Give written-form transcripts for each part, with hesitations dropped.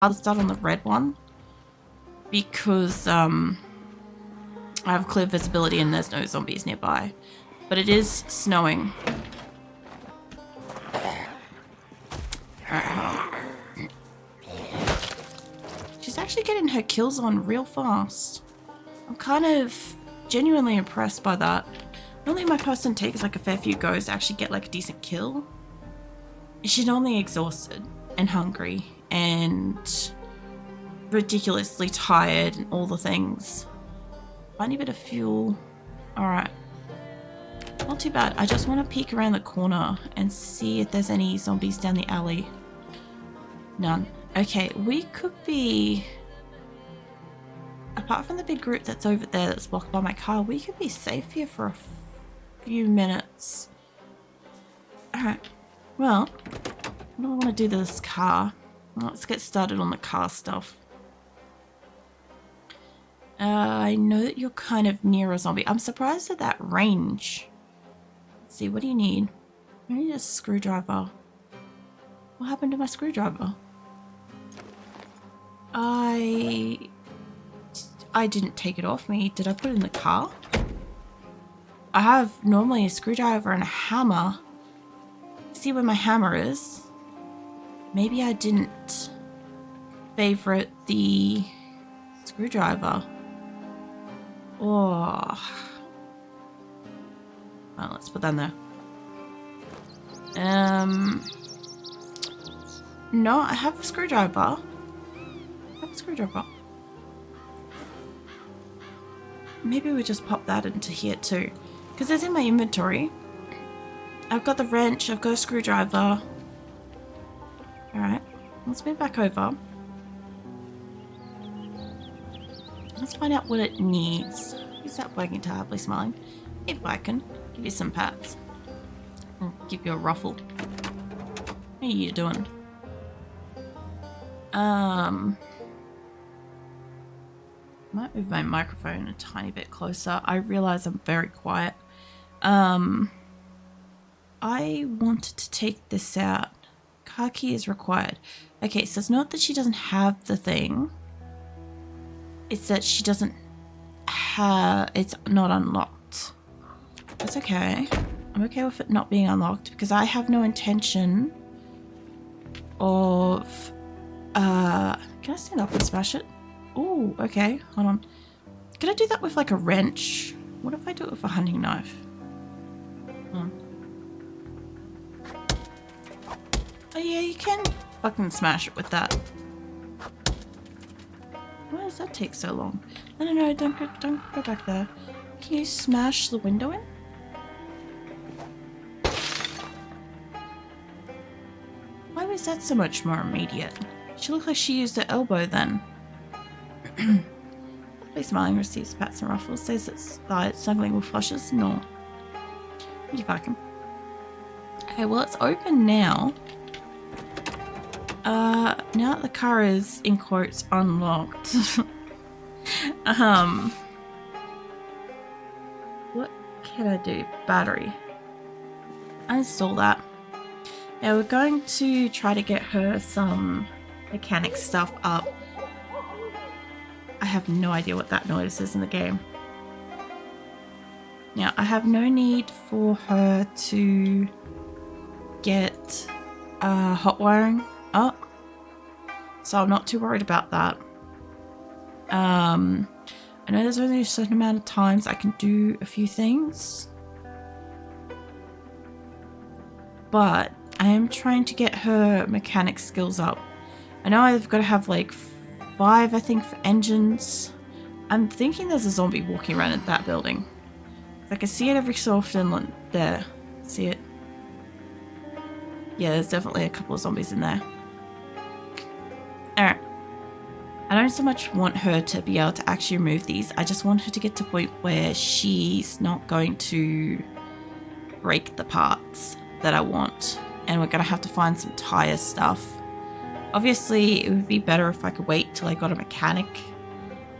rather start on the red one because I have clear visibility and there's no zombies nearby. But it is snowing. She's actually getting her kills on real fast. I'm kind of genuinely impressed by that. Normally my person takes like a fair few goes to actually get like a decent kill. She's normally exhausted and hungry and ridiculously tired and all the things. Tiny bit of fuel. Alright. Not too bad. I just want to peek around the corner and see if there's any zombies down the alley. None. Okay, we could be... Apart from the big group that's over there that's blocked by my car, we could be safe here for a few minutes. Alright. Well, what do I want to do to this car? Let's get started on the car stuff. I know that you're kind of near a zombie. I'm surprised at that range. Let's see, what do you need? I need a screwdriver. What happened to my screwdriver? I didn't take it off me. Did I put it in the car? I have normally a screwdriver and a hammer. See where my hammer is. Maybe I didn't favorite the screwdriver. Oh. Well, let's put that in there. No, I have a screwdriver. I have a screwdriver. Maybe we just pop that into here too. Because it's in my inventory. I've got the wrench, I've got a screwdriver. Alright, let's move back over. Let's find out what it needs. You stop wagging to happily smiling. If I can, give you some pats. I'll give you a ruffle. How are you doing? Might move my microphone a tiny bit closer. I realize I'm very quiet. I wanted to take this out. Car key is required. Okay, so it's not that she doesn't have the thing. It's that she doesn't have... It's not unlocked. That's okay. I'm okay with it not being unlocked because I have no intention of... Can I stand up and smash it? Oh, okay. Hold on. Can I do that with like a wrench? What if I do it with a hunting knife? Hold on. Oh yeah, you can fucking smash it with that. Why does that take so long? No, don't go back there. Can you smash the window in? Why was that so much more immediate? She looked like she used her elbow then. Please smiling, receives pats and ruffles, says it's snuggling with flushes. No. You fucking. Okay, well it's open now. Now that the car is, in quotes, unlocked. What can I do? Battery. Uninstall that. Now we're going to try to get her some mechanic stuff up. I have no idea what that noise is in the game. Now I have no need for her to get hot wiring up, so I'm not too worried about that. I know there's only a certain amount of times I can do a few things, but I am trying to get her mechanic skills up. I know I've got to have like 5, I think, for engines. I'm thinking there's a zombie walking around in that building. I can see it every so often. There. See it? Yeah, there's definitely a couple of zombies in there. Alright. I don't so much want her to be able to actually remove these. I just want her to get to a point where she's not going to break the parts that I want. And we're going to have to find some tire stuff. Obviously, it would be better if I could wait till I got a mechanic.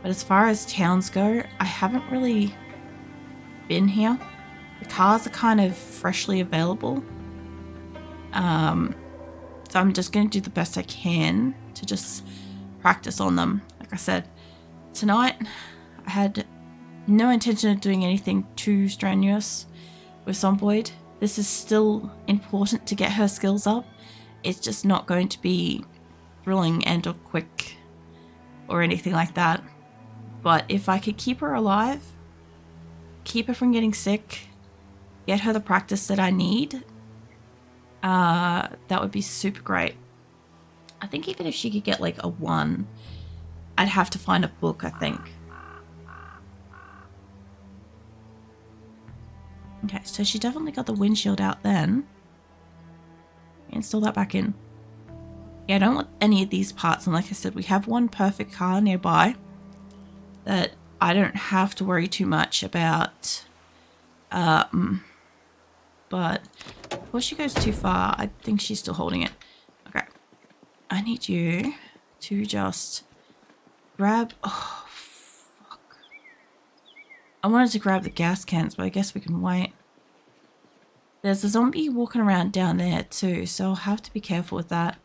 But as far as towns go, I haven't really been here. The cars are kind of freshly available. So I'm just going to do the best I can to just practice on them. Like I said, tonight I had no intention of doing anything too strenuous with Zomboid. This is still important to get her skills up. It's just not going to be thrilling and or quick or anything like that. But if I could keep her alive, keep her from getting sick, get her the practice that I need, that would be super great. I think even if she could get like a 1, I'd have to find a book, I think. Okay, so she definitely got the windshield out then. Install that back in. Yeah, I don't want any of these parts, and like I said, we have one perfect car nearby that I don't have to worry too much about. But before she goes too far, I think she's still holding it. Okay. I need you to just grab... Oh, fuck. I wanted to grab the gas cans, but I guess we can wait. There's a zombie walking around down there too, so I'll have to be careful with that.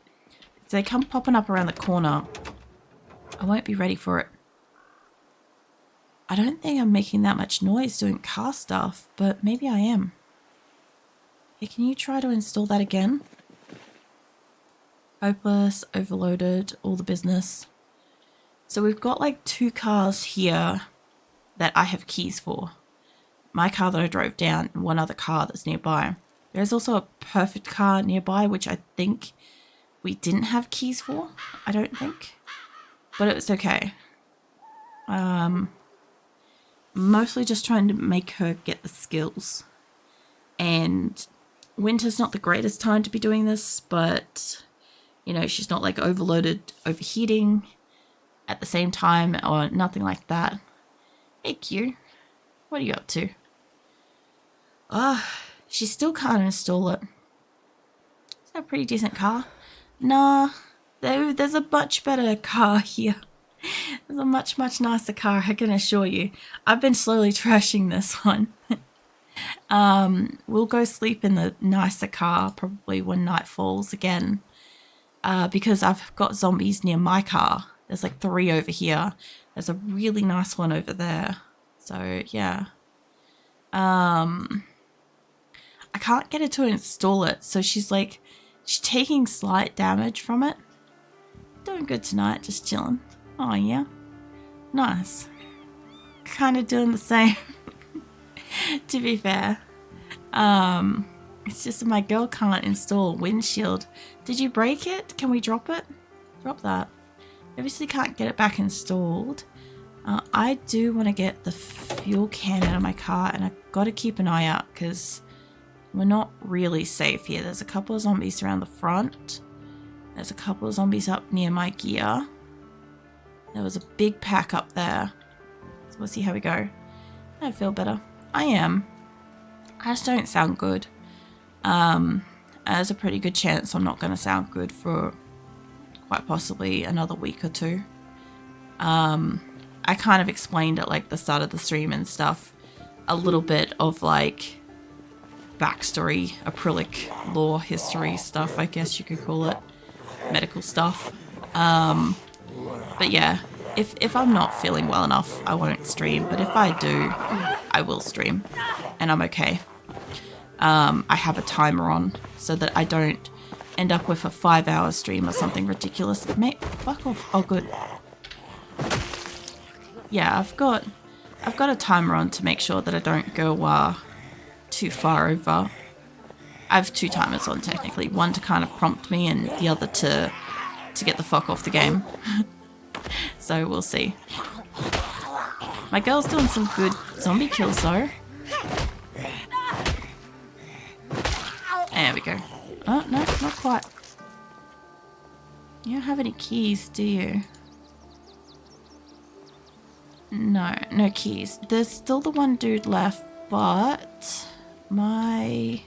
If they come popping up around the corner, I won't be ready for it. I don't think I'm making that much noise doing car stuff, but maybe I am. Hey, can you try to install that again? Hopeless, overloaded, all the business. So we've got like 2 cars here that I have keys for. My car that I drove down and one other car that's nearby. There's also a perfect car nearby, which I think we didn't have keys for. I don't think. But it was okay. Mostly just trying to make her get the skills. And winter's not the greatest time to be doing this, but, you know, she's not like overloaded, overheating at the same time or nothing like that. Hey, Q. What are you up to? She still can't install it. Is that a pretty decent car? Nah, there's a much better car here. There's a much, much nicer car, I can assure you. I've been slowly trashing this one. We'll go sleep in the nicer car probably when night falls again. Because I've got zombies near my car. There's like 3 over here. There's a really nice one over there. So, yeah. I can't get her to install it, so she's taking slight damage from it. Doing good tonight, just chilling. Oh yeah, nice. Kind of doing the same, to be fair. It's just my girl can't install windshield. Did you break it? Can we drop it? Drop that. Obviously can't get it back installed. I do want to get the fuel can out of my car, and I've got to keep an eye out because we're not really safe here. There's a couple of zombies around the front. There's a couple of zombies up near my gear. There was a big pack up there. So we'll see how we go. I feel better. I am. I just don't sound good. There's a pretty good chance I'm not going to sound good for quite possibly another week or 2. I kind of explained at like the start of the stream and stuff a little bit of like backstory, acrylic lore history stuff, I guess you could call it. Medical stuff. But yeah, if I'm not feeling well enough, I won't stream. But if I do, I will stream. And I'm okay. I have a timer on so that I don't end up with a 5-hour stream or something ridiculous. Mate, fuck off. Oh, good. Yeah, I've got a timer on to make sure that I don't go too far over. I have 2 timers on technically. One to kind of prompt me and the other to get the fuck off the game. So we'll see. My girl's doing some good zombie kills though. There we go. Oh, no, not quite. You don't have any keys, do you? No, no keys. There's still the one dude left, but my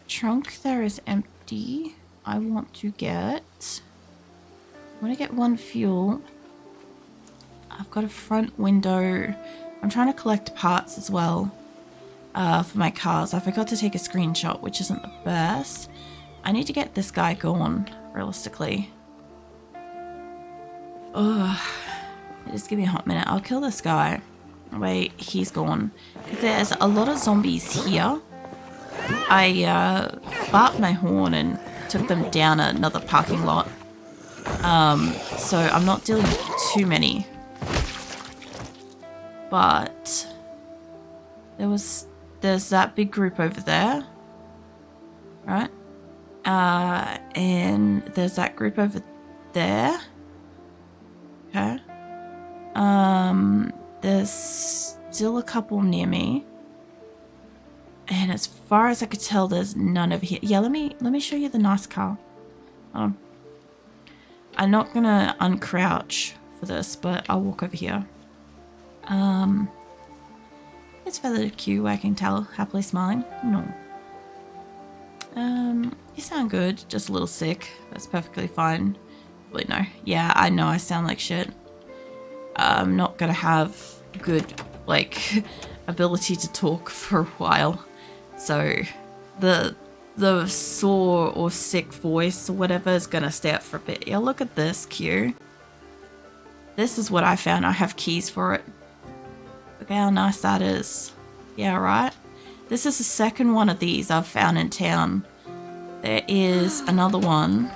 trunk there is empty. I want to get 1 fuel. I've got a front window. I'm trying to collect parts as well for my cars. I forgot to take a screenshot, which isn't the best. I need to get this guy going, realistically. Oh, just give me a hot minute. I'll kill this guy. Wait, he's gone. There's a lot of zombies here. I barked my horn and took them down another parking lot. So I'm not dealing with too many. But there's that big group over there. Right? And there's that group over there. Okay. There's still a couple near me. And as far as I could tell, there's none over here. Yeah, let me show you the nice car. I'm not gonna uncrouch for this, but I'll walk over here. It's Feather Q wagging tail, happily smiling. No. You sound good, just a little sick. That's perfectly fine. Wait, no. Yeah, I know I sound like shit. I'm not gonna have good, like, ability to talk for a while. So, the sore or sick voice or whatever is gonna stay up for a bit. Yeah, look at this, Q. This is what I found. I have keys for it. Look how nice that is. Yeah, right? This is the second one of these I've found in town. There is another one.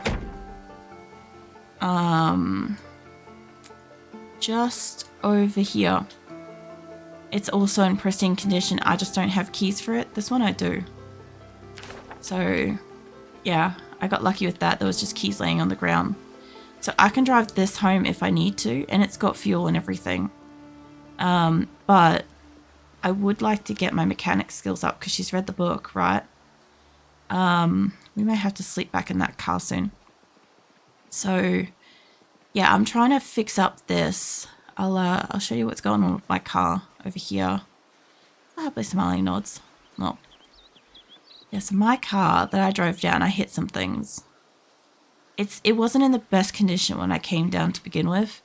Just over here. It's also in pristine condition. I just don't have keys for it. This one I do. So, yeah, I got lucky with that. There was just keys laying on the ground. So I can drive this home if I need to, and it's got fuel and everything. But I would like to get my mechanic skills up because she's read the book, right? We may have to sleep back in that car soon. So, yeah, I'm trying to fix up this. I'll show you what's going on with my car over here. I hope they're smiling nods. No. Yeah, so my car that I drove down, I hit some things. It wasn't in the best condition when I came down to begin with,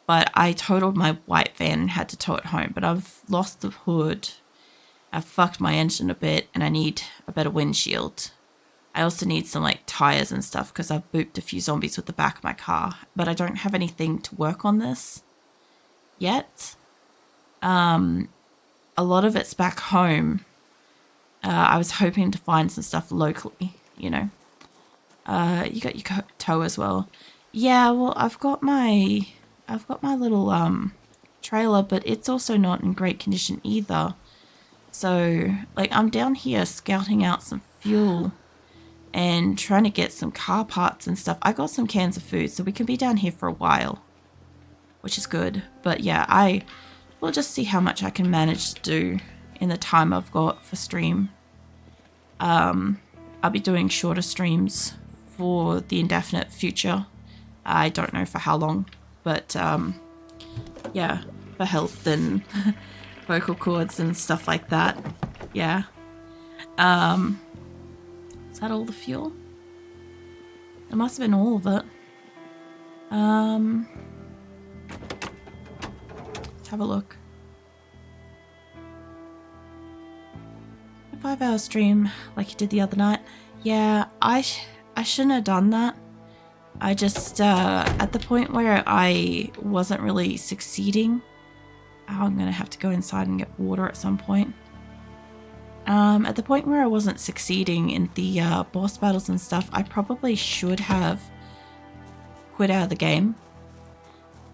but I totaled my white van and had to tow it home. But I've lost the hood. I've fucked my engine a bit, and I need a better windshield. I also need some like tires and stuff because I've booped a few zombies with the back of my car, but I don't have anything to work on this yet. A lot of it's back home. I was hoping to find some stuff locally, you know. You got your tow as well. Yeah, well, I've got my little trailer, but it's also not in great condition either. So, like, I'm down here scouting out some fuel and trying to get some car parts and stuff. I got some cans of food, so we can be down here for a while, which is good. But yeah, I will just see how much I can manage to do in the time I've got for stream. I'll be doing shorter streams for the indefinite future. I don't know for how long, but yeah, for health and vocal cords and stuff like that. Yeah. Is that all the fuel? It must have been all of it. Let's have a look. A 5-hour stream like you did the other night. Yeah, I shouldn't have done that. I just, at the point where I wasn't really succeeding, I'm going to have to go inside and get water at some point. At the point where I wasn't succeeding in the boss battles and stuff, I probably should have quit out of the game.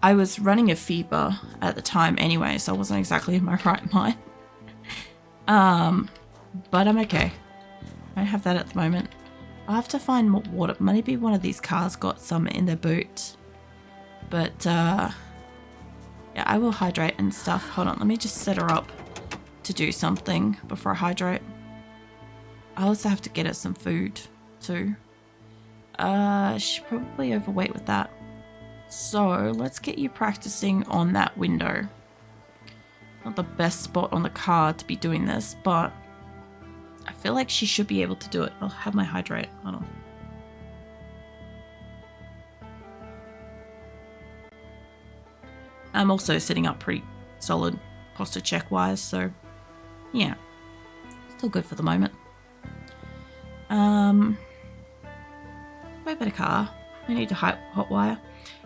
I was running a fever at the time anyway, so I wasn't exactly in my right mind. But I'm okay. I don't have that at the moment. I'll have to find more water. Maybe one of these cars got some in their boot. But, yeah, I will hydrate and stuff. Hold on, let me just set her up to do something before I hydrate. I also have to get her some food, too. She's probably overweight with that. So, let's get you practicing on that window. Not the best spot on the car to be doing this, but I feel like she should be able to do it. I'll have my hydrate. Hold on. I'm also sitting up pretty solid posture check wise, so yeah, still good for the moment. Way better car. I need to hot wire.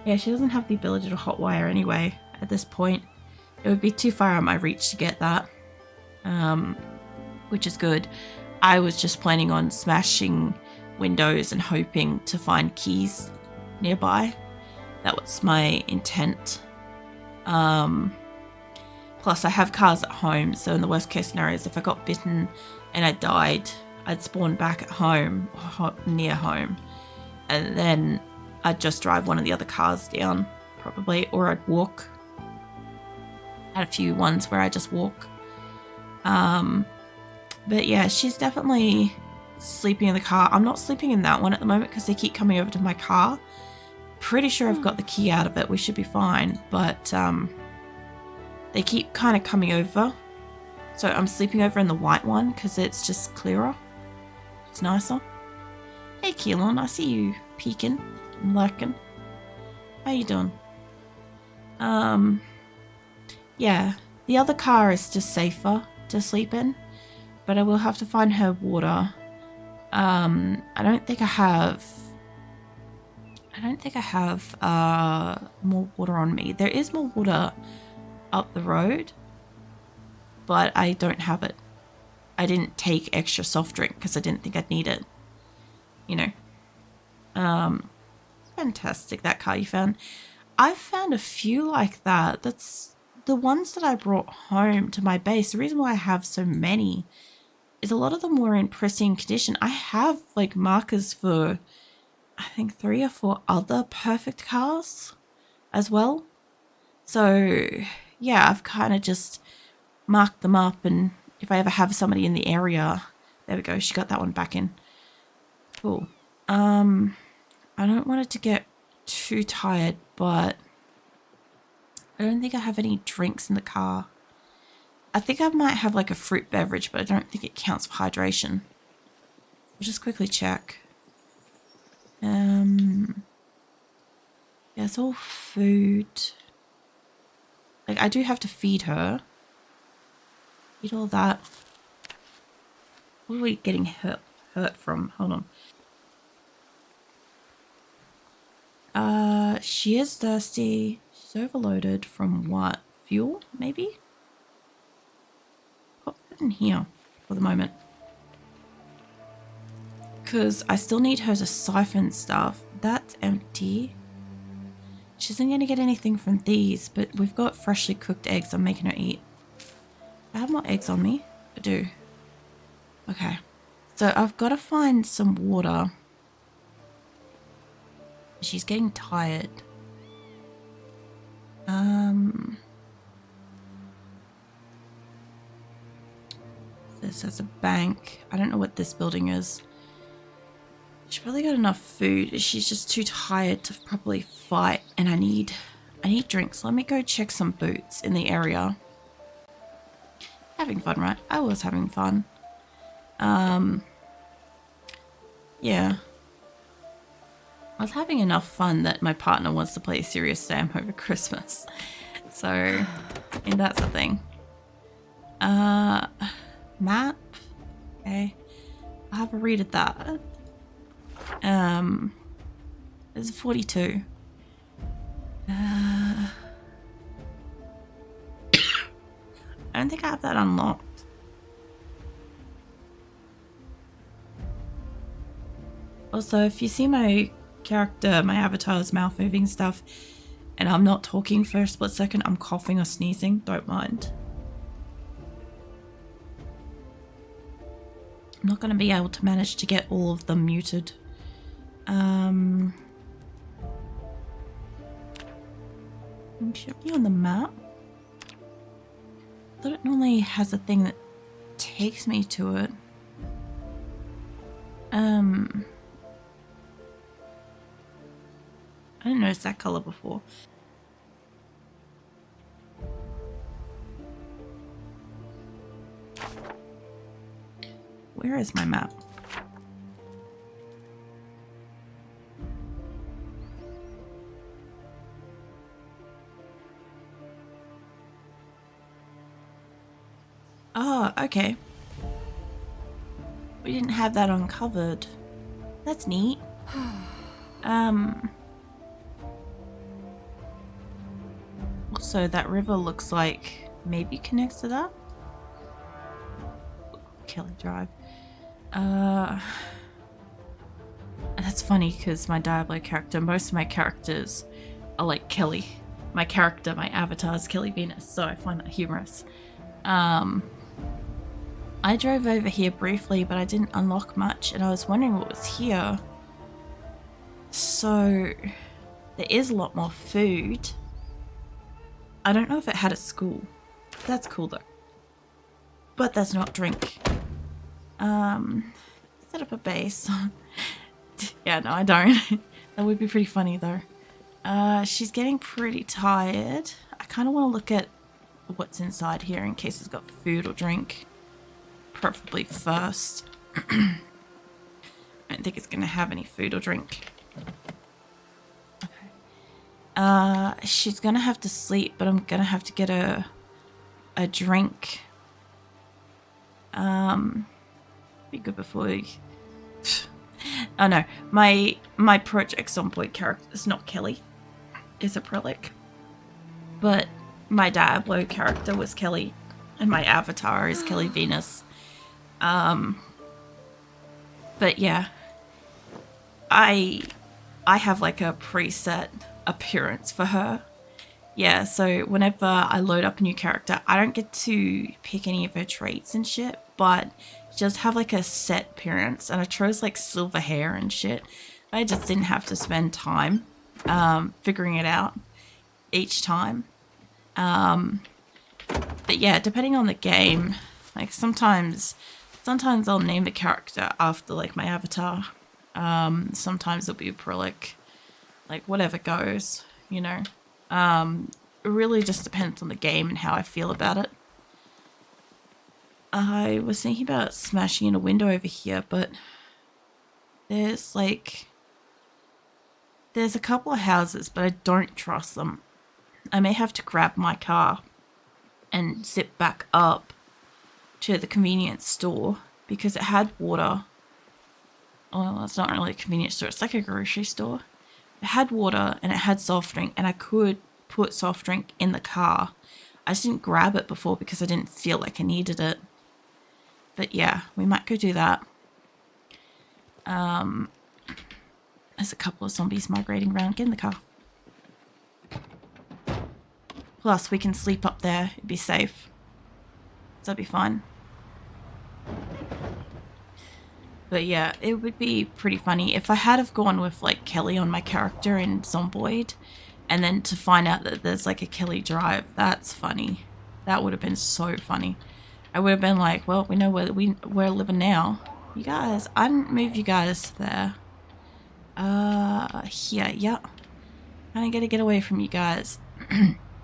Yeah, she doesn't have the ability to hotwire anyway at this point. It would be too far out of my reach to get that. Which is good. I was just planning on smashing windows and hoping to find keys nearby. That was my intent. Plus, I have cars at home, so in the worst case scenarios, if I got bitten and I died, I'd spawn back at home, or near home, and then I'd just drive one of the other cars down, probably, or I'd walk. I had a few ones where I just walk. But yeah, she's definitely sleeping in the car. I'm not sleeping in that one at the moment because they keep coming over to my car. Pretty sure I've got the key out of it. We should be fine, but they keep kind of coming over. So I'm sleeping over in the white one because it's just clearer. It's nicer. Hey Keelan, I see you peeking and lurking. How you doing? Yeah, the other car is just safer to sleep in, but I will have to find her water. I don't think I have more water on me. There is more water up the road, but I don't have it. I didn't take extra soft drink because I didn't think I'd need it. You know. Fantastic, that car you found. I've found a few like that. That's the ones that I brought home to my base. The reason why I have so many is a lot of them were in pristine condition. I have like markers for, I think, 3 or 4 other perfect cars as well. So yeah, I've kind of just marked them up, and if I ever have somebody in the area, there we go, she got that one back in. Cool. I don't want it to get too tired, but I don't think I have any drinks in the car. I think I might have like a fruit beverage, but I don't think it counts for hydration. I'll just quickly check. Yeah, it's all food. Like, I do have to feed her. Eat all that. What are we getting hurt from? Hold on. She is thirsty. She's overloaded from what? Fuel, maybe? Put it in here for the moment. Because I still need her to siphon stuff. That's empty. She isn't going to get anything from these, but we've got freshly cooked eggs I'm making her eat. I have more eggs on me. I do. Okay. So I've got to find some water. She's getting tired. This has a bank. I don't know what this building is. She's probably got enough food. She's just too tired to properly fight, and I need drinks. Let me go check some boots in the area. Having fun, right? I was having fun. Yeah. I was having enough fun that my partner wants to play Serious Sam over Christmas. So, and that's the thing. Map. Okay. I'll have a read at that. There's a 42. I don't think I have that unlocked. Also, if you see my character, my avatar's mouth moving stuff, and I'm not talking for a split second, I'm coughing or sneezing, don't mind. I'm not going to be able to manage to get all of them muted. It should be on the map. I thought it normally has a thing that takes me to it. I didn't notice that color before. Where is my map? Oh, okay. We didn't have that uncovered. That's neat. So that river looks like maybe connects to that. Kelly Drive. And that's funny because my Diablo character, most of my characters are like Kelly. My character, my avatar is Kelly Venus, so I find that humorous. I drove over here briefly, but I didn't unlock much, and I was wondering what was here. So there is a lot more food. I don't know if it had a school. That's cool though. But there's not drink. Set up a base. Yeah, no, I don't. That would be pretty funny though. She's getting pretty tired. I kind of want to look at what's inside here in case it's got food or drink. Preferably first. I don't think it's going to have any food or drink. Okay. She's going to have to sleep, but I'm going to have to get a drink. Be good before we... Oh no, my Project Zomboid character is not Kelly. It's a Prelic. But my Diablo character was Kelly, and my avatar is Kelly Venus. But yeah, I have like a preset appearance for her. Yeah, so whenever I load up a new character, I don't get to pick any of her traits and shit, but she does have like a set appearance, and I chose like silver hair and shit. I just didn't have to spend time figuring it out each time. But yeah, depending on the game, like sometimes I'll name the character after like my avatar. Sometimes it'll be a Prelic, like whatever goes, you know. It really just depends on the game and how I feel about it. I was thinking about smashing in a window over here, but there's a couple of houses, but I don't trust them. I may have to grab my car and zip back up to the convenience store because it had water. Well, it's not really a convenience store, it's like a grocery store. It had water and it had soft drink, and I could put soft drink in the car. I just didn't grab it before because I didn't feel like I needed it. But yeah, we might go do that. There's a couple of zombies migrating around. Get in the car. Plus, we can sleep up there. It'd be safe. So that'd be fine. But yeah, it would be pretty funny if I had have gone with like Kelly on my character in Zomboid, and then to find out that there's like a Kelly Drive. That's funny. That would have been so funny. I would have been like, well, we know where we're living now. You guys, I didn't move you guys there. Here, yeah. I gotta get away from you guys.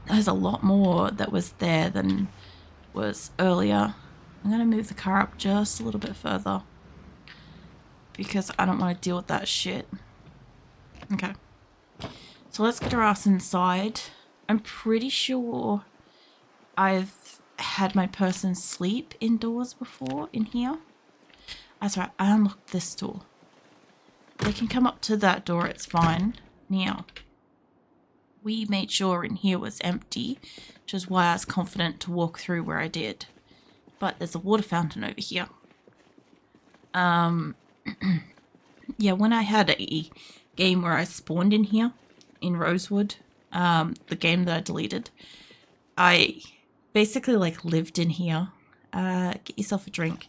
There's a lot more that was there than was earlier. I'm gonna move the car up just a little bit further because I don't want to deal with that shit. Okay. So let's get our ass inside. I'm pretty sure I've had my person sleep indoors before in here. That's right, I unlocked this door. They can come up to that door, it's fine. Now, we made sure in here was empty, which is why I was confident to walk through where I did. But there's a water fountain over here. Yeah, when I had a game where I spawned in here, in Rosewood, the game that I deleted, I basically like lived in here. Get yourself a drink.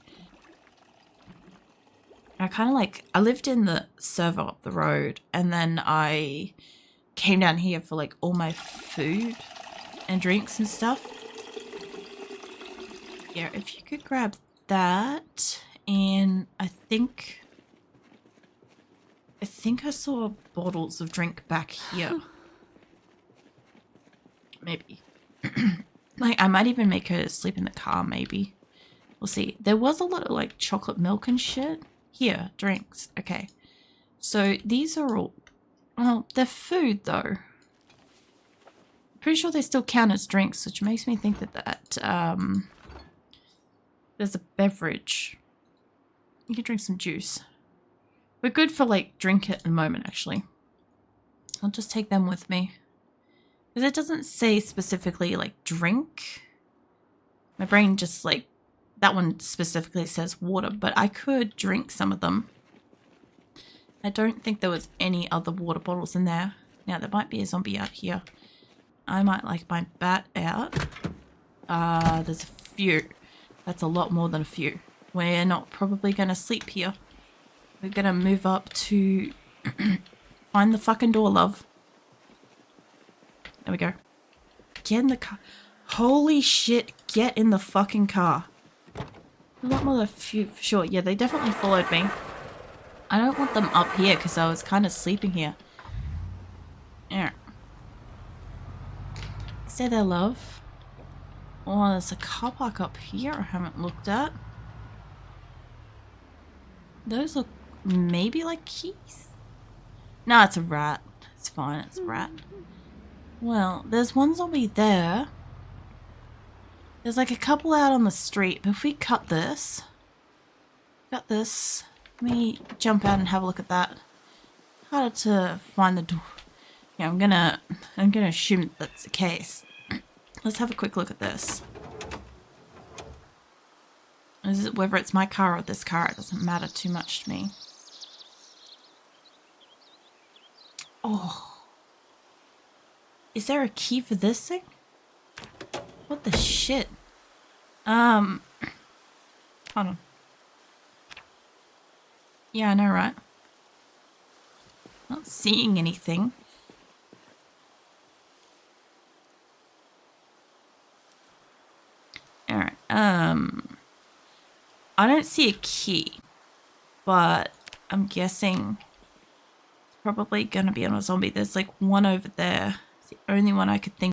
I lived in the server up the road, and then I came down here for like all my food and drinks and stuff. Yeah, if you could grab that, and I think I saw bottles of drink back here. Maybe. Like, I might even make her sleep in the car, maybe. We'll see. There was a lot of like chocolate milk and shit. Here, drinks. Okay. So these are all, well, they're food though. Pretty sure they still count as drinks, which makes me think that there's a beverage. You can drink some juice. We're good for like drink at the moment, actually. I'll just take them with me. Because it doesn't say specifically, like, drink. My brain just, like, that one specifically says water, but I could drink some of them. I don't think there was any other water bottles in there. Now, there might be a zombie out here. I might like my bat out. There's a few. That's a lot more than a few. We're not probably going to sleep here. We're going to move up to find the fucking door, love. There we go. Get in the car. Holy shit, get in the fucking car. A lot more than a few, for sure. Yeah, they definitely followed me. I don't want them up here because I was kind of sleeping here. Yeah. Stay there, love. Oh, there's a car park up here I haven't looked at. Those look maybe like keys. No, it's a rat. It's fine, it's a rat. Well, there's one zombie there. There's like a couple out on the street, but if we cut this, let me jump out and have a look at that. Harder to find the door. Yeah, I'm gonna assume that's the case. Let's have a quick look at this. Whether it's my car or this car, it doesn't matter too much to me. Oh. Is there a key for this thing? What the shit? Hold on. Yeah, I know, right? Not seeing anything. Alright, I don't see a key, but I'm guessing it's probably gonna be on a zombie. There's like one over there. It's the only one I could think